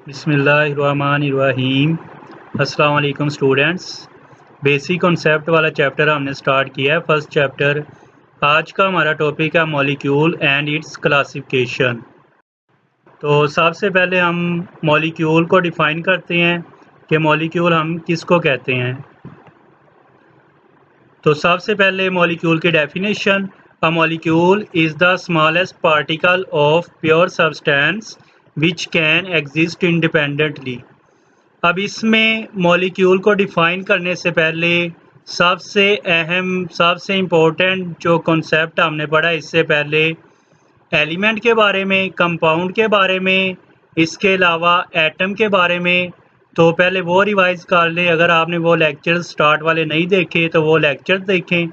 बिस्मिल्लाहिर्रहमानिर्रहीम। अस्सलाम वालेकुम स्टूडेंट्स। बेसिक कॉन्सेप्ट वाला चैप्टर हमने स्टार्ट किया है, फर्स्ट चैप्टर। आज का हमारा टॉपिक है मॉलिक्यूल एंड इट्स क्लासिफिकेशन। तो सबसे पहले हम मॉलिक्यूल को डिफ़ाइन करते हैं कि मॉलिक्यूल हम किसको कहते हैं। तो सबसे पहले मॉलिक्यूल की definition, a molecule is the smallest particle of pure substance which can exist independently. अब इसमें मॉलिक्यूल को डिफ़ाइन करने से पहले सबसे अहम, सबसे इम्पोर्टेंट जो कॉन्सेप्ट हमने पढ़ा इससे पहले एलिमेंट के बारे में, कंपाउंड के बारे में, इसके अलावा एटम के बारे में। तो पहले वो रिवाइज़ कर लें। अगर आपने वो लेक्चर स्टार्ट वाले नहीं देखे तो वो लेक्चर देखें।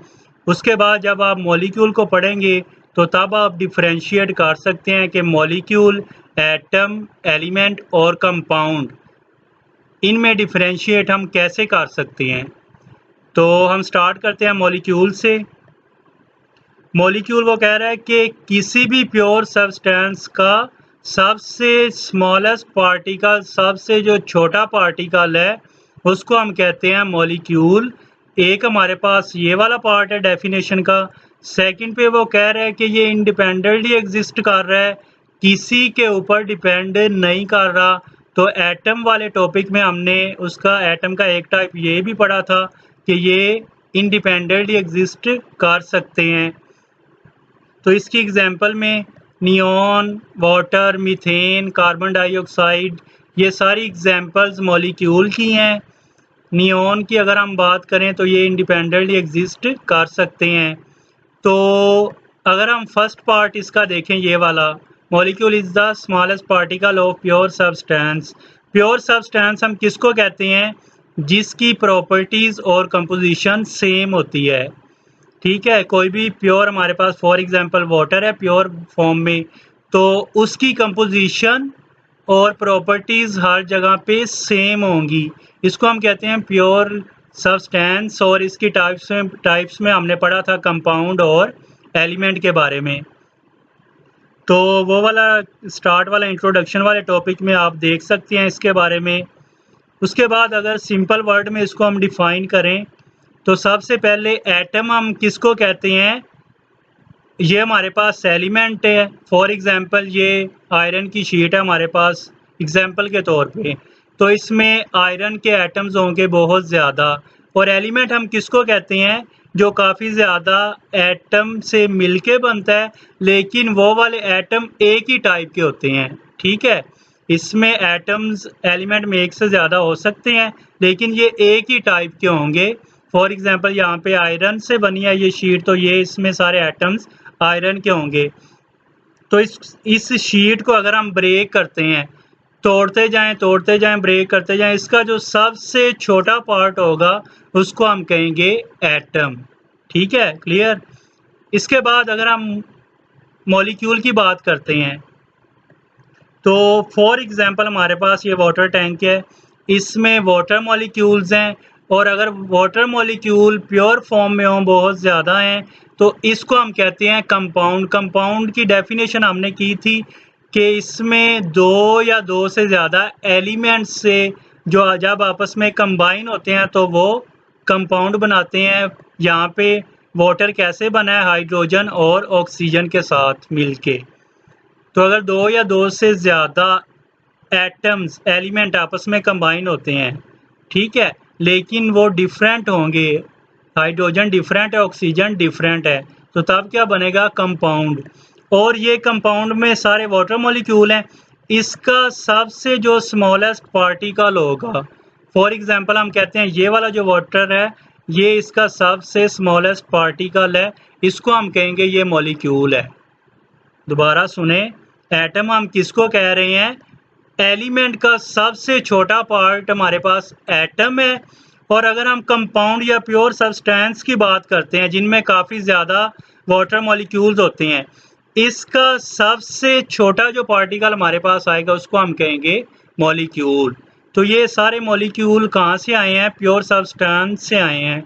उसके बाद जब आप मॉलिक्यूल को पढ़ेंगे तो तब आप डिफ्रेंशिएट कर सकते हैं कि मॉलिक्यूल, एटम, एलिमेंट और कंपाउंड, इनमें डिफ्रेंशिएट हम कैसे कर सकते हैं। तो हम स्टार्ट करते हैं मॉलिक्यूल से। मॉलिक्यूल वो कह रहा है कि किसी भी प्योर सब्सटेंस का सबसे स्मॉलेस्ट पार्टिकल, सबसे जो छोटा पार्टिकल है उसको हम कहते हैं मॉलिक्यूल। एक हमारे पास ये वाला पार्ट है डेफिनेशन का। सेकंड पे वो कह रहा है कि ये इंडिपेंडेंटली एग्जिस्ट कर रहा है, किसी के ऊपर डिपेंड नहीं कर रहा। तो एटम वाले टॉपिक में हमने उसका एटम का एक टाइप ये भी पढ़ा था कि ये इंडिपेंडेंटली एग्जिस्ट कर सकते हैं। तो इसकी एग्जांपल में neon, water, methane, carbon dioxide, ये सारी एग्जांपल्स मॉलिक्यूल की हैं। नियॉन की अगर हम बात करें तो ये इंडिपेंडेंटली एग्जिस्ट कर सकते हैं। तो अगर हम फर्स्ट पार्ट इसका देखें, ये वाला, molecule is the smallest particle of pure substance. Pure substance हम किसको कहते हैं? जिसकी प्रॉपर्टीज़ और कंपोजिशन सेम होती है। ठीक है, कोई भी प्योर हमारे पास, फॉर एग्जांपल वाटर है प्योर फॉर्म में, तो उसकी कंपोजिशन और प्रॉपर्टीज़ हर जगह पे सेम होंगी। इसको हम कहते हैं प्योर सब्सटेंस। और इसकी टाइप्स में हमने पढ़ा था कंपाउंड और एलिमेंट के बारे में। तो वो वाला स्टार्ट वाला इंट्रोडक्शन वाले टॉपिक में आप देख सकते हैं इसके बारे में। उसके बाद अगर सिंपल वर्ड में इसको हम डिफ़ाइन करें तो सबसे पहले एटम हम किसको कहते हैं? ये हमारे पास एलिमेंट है। फॉर एग्जांपल ये आयरन की शीट है हमारे पास एग्जांपल के तौर पे, तो इसमें आयरन के एटम्स होंगे बहुत ज़्यादा। और एलिमेंट हम किसको कहते हैं? जो काफ़ी ज़्यादा एटम से मिलके बनता है, लेकिन वो वाले एटम एक ही टाइप के होते हैं। ठीक है, इसमें एटम्स एलिमेंट में एक से ज़्यादा हो सकते हैं, लेकिन ये एक ही टाइप के होंगे। फॉर एग्जांपल यहाँ पे आयरन से बनी है ये शीट, तो ये इसमें सारे एटम्स आयरन के होंगे। तो इस शीट को अगर हम ब्रेक करते हैं, तोड़ते जाएं ब्रेक करते जाएं, इसका जो सबसे छोटा पार्ट होगा उसको हम कहेंगे एटम। ठीक है, क्लियर। इसके बाद अगर हम मॉलिक्यूल की बात करते हैं तो फॉर एग्जांपल हमारे पास ये वाटर टैंक है, इसमें वाटर मॉलिक्यूल्स हैं। और अगर वाटर मॉलिक्यूल प्योर फॉर्म में हों, बहुत ज़्यादा हैं, तो इसको हम कहते हैं कंपाउंड। कंपाउंड की डेफिनेशन हमने की थी कि इसमें दो या दो से ज़्यादा एलिमेंट्स से जो जब आपस में कंबाइन होते हैं तो वो कंपाउंड बनाते हैं। यहाँ पे वाटर कैसे बना है? हाइड्रोजन और ऑक्सीजन के साथ मिलके। तो अगर दो या दो से ज़्यादा एटम्स, एलिमेंट आपस में कंबाइन होते हैं, ठीक है, लेकिन वो डिफरेंट होंगे, हाइड्रोजन डिफरेंट है, ऑक्सीजन डिफरेंट है, तो तब क्या बनेगा? कंपाउंड। और ये कंपाउंड में सारे वाटर मॉलिक्यूल हैं, इसका सबसे जो स्मॉलेस्ट पार्टिकल होगा, फॉर एग्जांपल हम कहते हैं ये वाला जो वाटर है, ये इसका सबसे स्मॉलेस्ट पार्टिकल है, इसको हम कहेंगे ये मॉलिक्यूल है। दोबारा सुने, एटम हम किसको कह रहे हैं? एलिमेंट का सबसे छोटा पार्ट हमारे पास एटम है। और अगर हम कंपाउंड या प्योर सब्सटेंस की बात करते हैं जिनमें काफ़ी ज़्यादा वाटर मॉलिक्यूल्स होते हैं, इसका सबसे छोटा जो पार्टिकल हमारे पास आएगा उसको हम कहेंगे मॉलिक्यूल। तो ये सारे मॉलिक्यूल कहाँ से आए हैं? प्योर सब्सटेंस से आए हैं।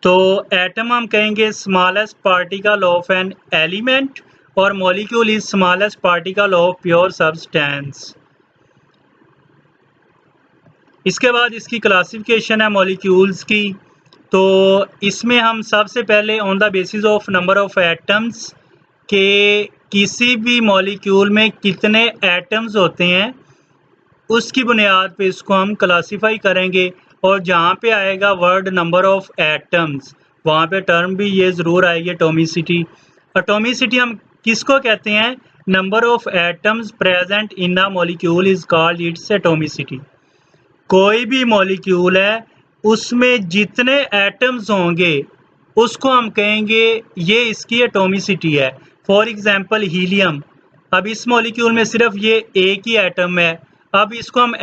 तो एटम हम कहेंगे smallest particle of an element, और molecule is smallest particle of pure substance. इसके बाद इसकी क्लासिफिकेशन है मॉलिक्यूल्स की। तो इसमें हम सबसे पहले on the basis of number of atoms के किसी भी मॉलिक्यूल में कितने एटम्स होते हैं उसकी बुनियाद पे इसको हम क्लासीफाई करेंगे। और जहाँ पे आएगा वर्ड नंबर ऑफ एटम्स वहाँ पे टर्म भी ये ज़रूर आएगी एटॉमिसिटी। एटॉमिसिटी हम किसको कहते हैं? Number of atoms present in the molecule is called its atomicity. कोई भी मॉलिक्यूल है उसमें जितने एटम्स होंगे उसको हम कहेंगे ये इसकी एटॉमिसिटी है। फॉर एग्जांपल हीलियम, अब इस मॉलिक्यूल में सिर्फ ये एक ही एटम है। अब इसको हम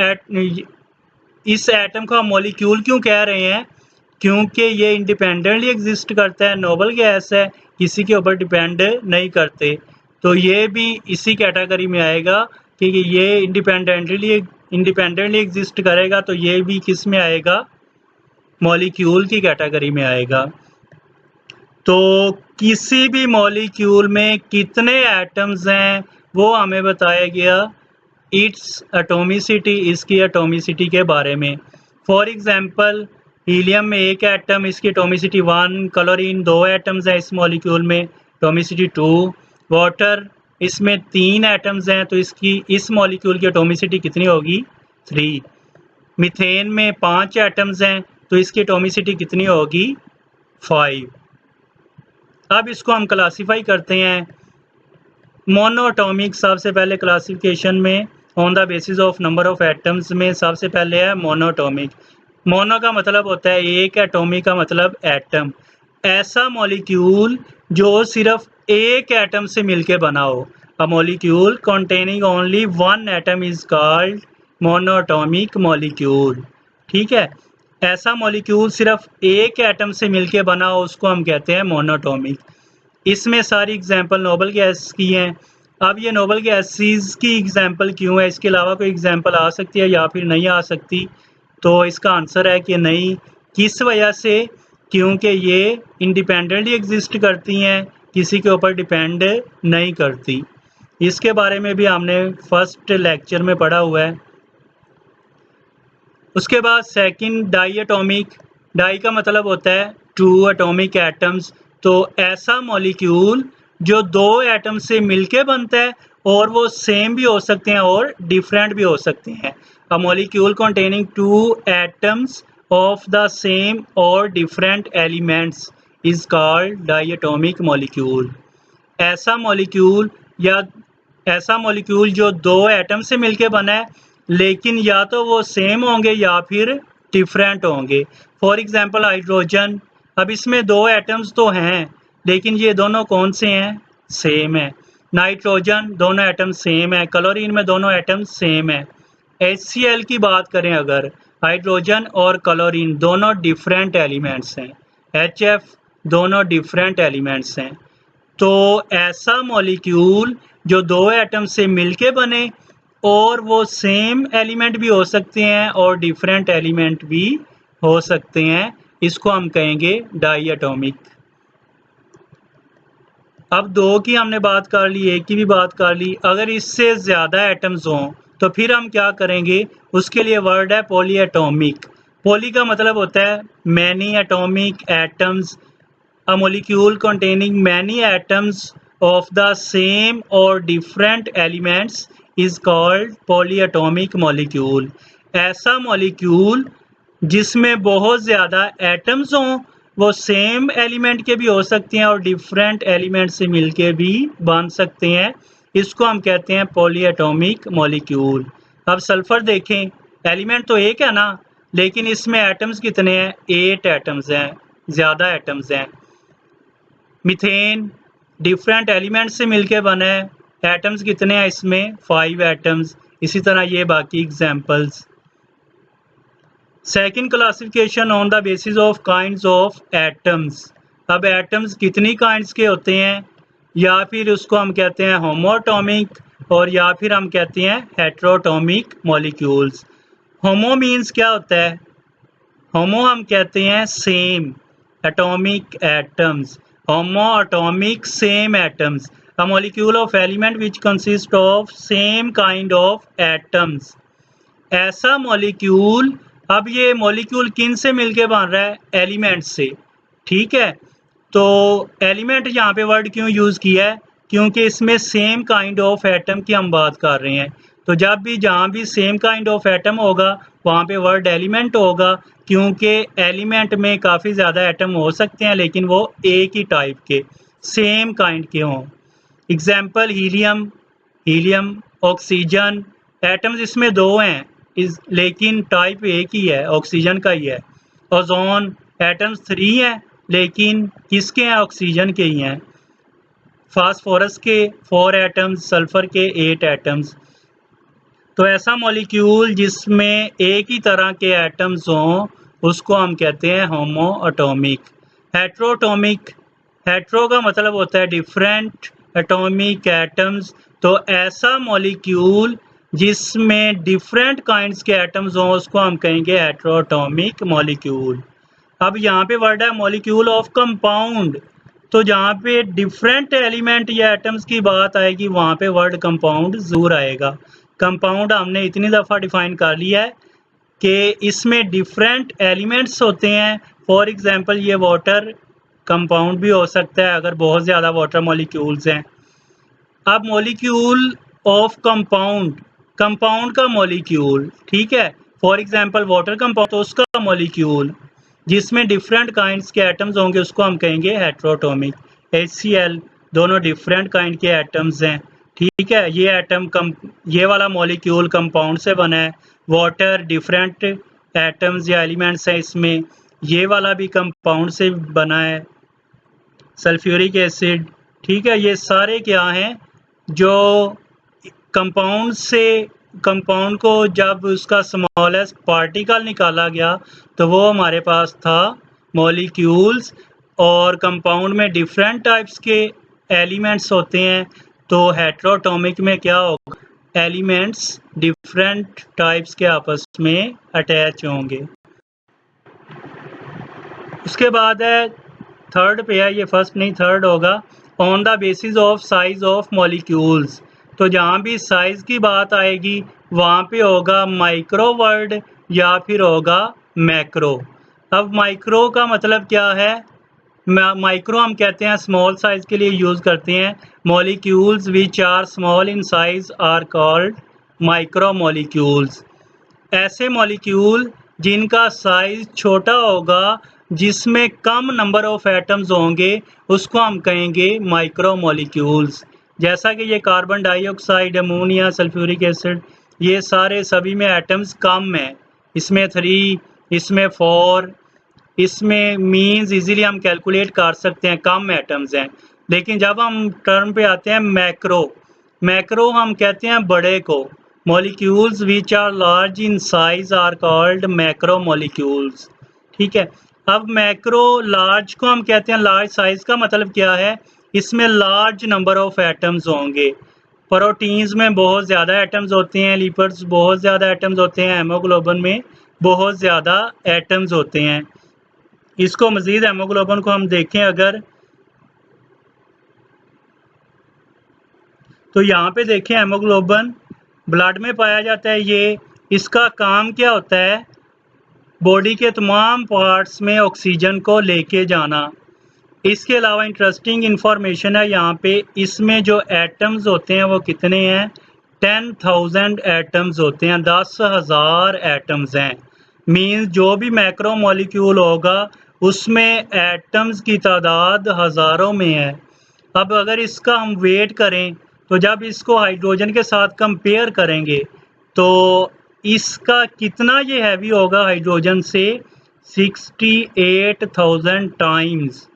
इस एटम को हम मॉलिक्यूल क्यों कह रहे हैं? क्योंकि ये इंडिपेंडेंटली एग्जिस्ट करता है, नोबल गैस है, किसी के ऊपर डिपेंड नहीं करते। तो ये भी इसी कैटेगरी में आएगा कि ये इंडिपेंडेंटली एग्जिस्ट करेगा, तो ये भी किस में आएगा? मॉलिक्यूल की कैटेगरी में आएगा। तो किसी भी मॉलिक्यूल में कितने एटम्स हैं वो हमें बताया गया इट्स एटॉमिसिटी, इसकी एटॉमिसिटी के बारे में। फॉर एग्जांपल हीलियम में एक एटम, इसकी एटॉमिसिटी 1। क्लोरीन 2 एटम्स हैं इस मॉलिक्यूल में, एटॉमिसिटी 2। वाटर इसमें 3 एटम्स हैं तो इसकी इस मॉलिक्यूल की एटॉमिसिटी कितनी होगी? 3। मीथेन में 5 एटम्स हैं तो इसकी एटॉमिसिटी कितनी होगी? 5। अब इसको हम क्लासीफाई करते हैं। मोनोटॉमिक सबसे पहले क्लासिफिकेशन में on the basis of number of atoms में सबसे पहले है मोनोटॉमिक। मोनो का मतलब होता है एक, एटॉमिक का मतलब एटम। ऐसा मॉलिक्यूल जो सिर्फ एक एटम से मिलके बना हो। अ molecule containing only one atom is called monoatomic molecule. ठीक है, ऐसा मॉलिक्यूल सिर्फ एक एटम से मिलके बना हो उसको हम कहते हैं मोनोटॉमिक। इसमें सारी एग्जांपल नोबल गैस की हैं। अब ये नोबल गैसेस की एग्जांपल क्यों है? इसके अलावा कोई एग्जांपल आ सकती है या फिर नहीं आ सकती? तो इसका आंसर है कि नहीं। किस वजह से? क्योंकि ये इंडिपेंडेंटली एग्जिस्ट करती हैं, किसी के ऊपर डिपेंड नहीं करती। इसके बारे में भी हमने फर्स्ट लेक्चर में पढ़ा हुआ है। उसके बाद सेकंड डाई एटॉमिक। डाई का मतलब होता है 2 एटॉमिक एटम्स। तो ऐसा मॉलिक्यूल जो 2 एटम से मिलके बनता है और वो सेम भी हो सकते हैं और डिफरेंट भी हो सकते हैं। A molecule containing 2 atoms of the same और different elements is called diatomic molecule. ऐसा मॉलिक्यूल जो 2 एटम से मिलके बना है लेकिन या तो वो सेम होंगे या फिर डिफरेंट होंगे। फॉर एग्जांपल हाइड्रोजन, अब इसमें 2 एटम्स तो हैं लेकिन ये दोनों कौन से हैं? सेम है। नाइट्रोजन दोनों एटम सेम है। क्लोरीन में दोनों एटम सेम है। HCl की बात करें अगर, हाइड्रोजन और क्लोरीन दोनों डिफरेंट एलिमेंट्स हैं। HF दोनों डिफरेंट एलिमेंट्स हैं। तो ऐसा मॉलिक्यूल जो 2 एटम से मिलके बने और वो सेम एलिमेंट भी हो सकते हैं और डिफरेंट एलिमेंट भी हो सकते हैं, इसको हम कहेंगे डाई एटॉमिक। अब 2 की हमने बात कर ली, 1 की भी बात कर ली। अगर इससे ज़्यादा एटम्स हों तो फिर हम क्या करेंगे? उसके लिए वर्ड है पॉली एटॉमिक। पॉली का मतलब होता है many atomic atoms. A molecule containing many atoms of the same और different elements is called polyatomic molecule. ऐसा मॉलिक्यूल जिसमें बहुत ज़्यादा एटम्स हों, वो सेम एलिमेंट के भी हो सकते हैं और डिफरेंट एलिमेंट से मिलके भी बन सकते हैं, इसको हम कहते हैं पॉलीएटॉमिक मॉलिक्यूल। अब सल्फर देखें, एलिमेंट तो एक है ना, लेकिन इसमें एटम्स कितने हैं? 8 एटम्स हैं, ज़्यादा एटम्स हैं। मीथेन डिफरेंट एलिमेंट से मिलके बना है, एटम्स कितने हैं इसमें? 5 एटम्स। इसी तरह ये बाकी examples. Second classification on the basis of kinds of atoms. अब एटम्स कितनी काइंड्स के होते हैं, या फिर उसको हम कहते हैं होमोटॉमिक और या फिर हम कहते हैं हेट्रोटॉमिक मॉलिक्यूल्स। होमो मीन्स क्या होता है? होमो हम कहते हैं same atomic atoms. Homo atomic same atoms. A molecule of element which consists of same kind of atoms। ऐसा मॉलिक्यूल अब ये मॉलिक्यूल किन से मिलके बन रहा है? एलिमेंट से। ठीक है, तो एलिमेंट यहाँ पे वर्ड क्यों यूज़ किया है? क्योंकि इसमें सेम काइंड ऑफ एटम की हम बात कर रहे हैं। तो जब भी जहाँ भी सेम काइंड ऑफ एटम होगा वहाँ पे वर्ड एलिमेंट होगा, क्योंकि एलिमेंट में काफ़ी ज़्यादा एटम हो सकते हैं लेकिन वो एक ही टाइप के सेम काइंड के हों। Example helium, helium, oxygen, atoms इसमें दो हैं लेकिन टाइप एक ही है, ऑक्सीजन का ही है। ओजोन, एटम्स 3 हैं लेकिन किसके हैं? ऑक्सीजन के ही हैं। फास्फोरस के 4 एटम्स, सल्फर के 8 एटम्स। तो ऐसा मॉलिक्यूल जिसमें एक ही तरह के एटम्स हों उसको हम कहते हैं होमो एटॉमिक। हेट्रोटॉमिक, हेट्रो का मतलब होता है डिफरेंट, एटॉमिक एटम्स। तो ऐसा मॉलिक्यूल जिसमें डिफरेंट काइंड्स के एटम्स हों उसको हम कहेंगे हेट्रोटॉमिक मॉलिक्यूल। अब यहाँ पे वर्ड है मॉलिक्यूल ऑफ कंपाउंड। तो जहाँ पे डिफरेंट एलिमेंट या एटम्स की बात आएगी वहाँ पे वर्ड कंपाउंड जरूर आएगा। कंपाउंड हमने इतनी दफ़ा डिफाइन कर लिया है कि इसमें डिफरेंट एलिमेंट्स होते हैं। फॉर एग्जांपल ये वाटर कंपाउंड भी हो सकता है अगर बहुत ज़्यादा वाटर मॉलिक्यूल्स हैं। अब मॉलिक्यूल ऑफ कंपाउंड, कंपाउंड का मॉलिक्यूल, ठीक है, फॉर एग्जांपल वाटर कंपाउंड तो उसका मॉलिक्यूल जिसमें डिफरेंट काइंड्स के एटम्स होंगे उसको हम कहेंगे हेट्रोटॉमिक। HCl दोनों डिफरेंट काइंड के एटम्स हैं। ठीक है, ये एटम ये वाला मॉलिक्यूल कंपाउंड से बना है। वाटर डिफरेंट एटम्स या एलिमेंट्स हैं इसमें, ये वाला भी कंपाउंड से बना है। सल्फ्यूरिक एसिड, ठीक है, ये सारे क्या हैं जो कंपाउंड से, कंपाउंड को जब उसका स्मॉलेस्ट पार्टिकल निकाला गया तो वो हमारे पास था मॉलिक्यूल्स। और कंपाउंड में डिफरेंट टाइप्स के एलिमेंट्स होते हैं तो हेट्रोटॉमिक में क्या होगा? एलिमेंट्स डिफरेंट टाइप्स के आपस में अटैच होंगे। उसके बाद है थर्ड पे है, ये फर्स्ट नहीं थर्ड होगा, on the basis of size of molecules. तो जहाँ भी साइज की बात आएगी वहाँ पे होगा माइक्रो वर्ड या फिर होगा मैक्रो। अब माइक्रो का मतलब क्या है? माइक्रो हम कहते हैं स्मॉल साइज के लिए यूज़ करते हैं। Molecules which are small in size are called micro molecules. ऐसे मॉलिक्यूल जिनका साइज छोटा होगा, जिसमें कम नंबर ऑफ एटम्स होंगे, उसको हम कहेंगे माइक्रो मॉलिक्यूल्स। जैसा कि ये carbon dioxide, ammonia, sulphuric acid, ये सारे सभी में एटम्स कम हैं। इसमें 3, इसमें 4, इसमें मीन्स इजीली हम कैलकुलेट कर सकते हैं, कम एटम्स हैं। लेकिन जब हम टर्म पे आते हैं मैक्रो, मैक्रो हम कहते हैं बड़े को। Molecules which are large in size are called macro molecules. ठीक है, अब मैक्रो लार्ज को हम कहते हैं, लार्ज साइज का मतलब क्या है? इसमें लार्ज नंबर ऑफ एटम्स होंगे। प्रोटीन्स में बहुत ज़्यादा एटम्स होते हैं, लिपिड्स बहुत ज़्यादा एटम्स होते हैं, हेमोग्लोबिन में बहुत ज़्यादा एटम्स होते हैं। इसको मज़ीद हेमोग्लोबिन को हम देखें अगर, तो यहाँ पे देखें हेमोग्लोबिन ब्लड में पाया जाता है। ये इसका काम क्या होता है? बॉडी के तमाम पार्ट्स में ऑक्सीजन को लेके जाना। इसके अलावा इंटरेस्टिंग इंफॉर्मेशन है यहाँ पे, इसमें जो एटम्स होते हैं वो कितने हैं? 10,000 एटम्स होते हैं, 10,000 एटम्स हैं। मीन्स जो भी मैक्रो मॉलिक्यूल होगा उसमें एटम्स की तादाद हज़ारों में है। अब अगर इसका हम वेट करें तो जब इसको हाइड्रोजन के साथ कंपेयर करेंगे तो इसका कितना ये हैवी होगा हाइड्रोजन से? 68,000 टाइम्स।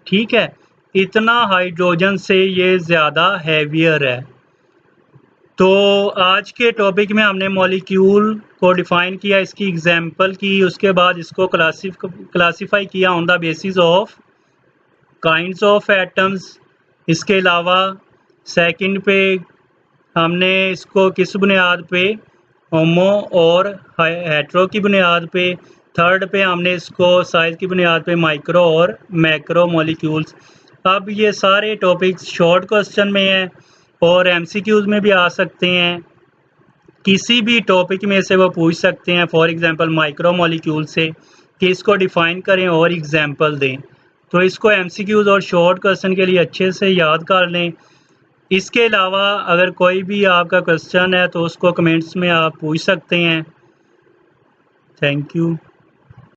ठीक है, इतना हाइड्रोजन से ये ज़्यादा हैवियर है। तो आज के टॉपिक में हमने मॉलिक्यूल को डिफ़ाइन किया, इसकी एग्जांपल की, उसके बाद इसको क्लासीफाई किया on the basis of kinds of atoms. इसके अलावा सेकंड पे हमने इसको किस बुनियाद पे? होमो और हेट्रो की बुनियाद पे। थर्ड पे हमने इसको साइज की बुनियाद पे माइक्रो और मैक्रो मॉलिक्यूल्स। अब ये सारे टॉपिक्स शॉर्ट क्वेश्चन में हैं और MCQs में भी आ सकते हैं किसी भी टॉपिक में से वो पूछ सकते हैं। फॉर एग्जांपल माइक्रो मॉलिक्यूल से कि इसको डिफ़ाइन करें और एग्जांपल दें। तो इसको एमसीक्यूज़ और शॉर्ट क्वेश्चन के लिए अच्छे से याद कर लें। इसके अलावा अगर कोई भी आपका क्वेश्चन है तो उसको कमेंट्स में आप पूछ सकते हैं। Thank you.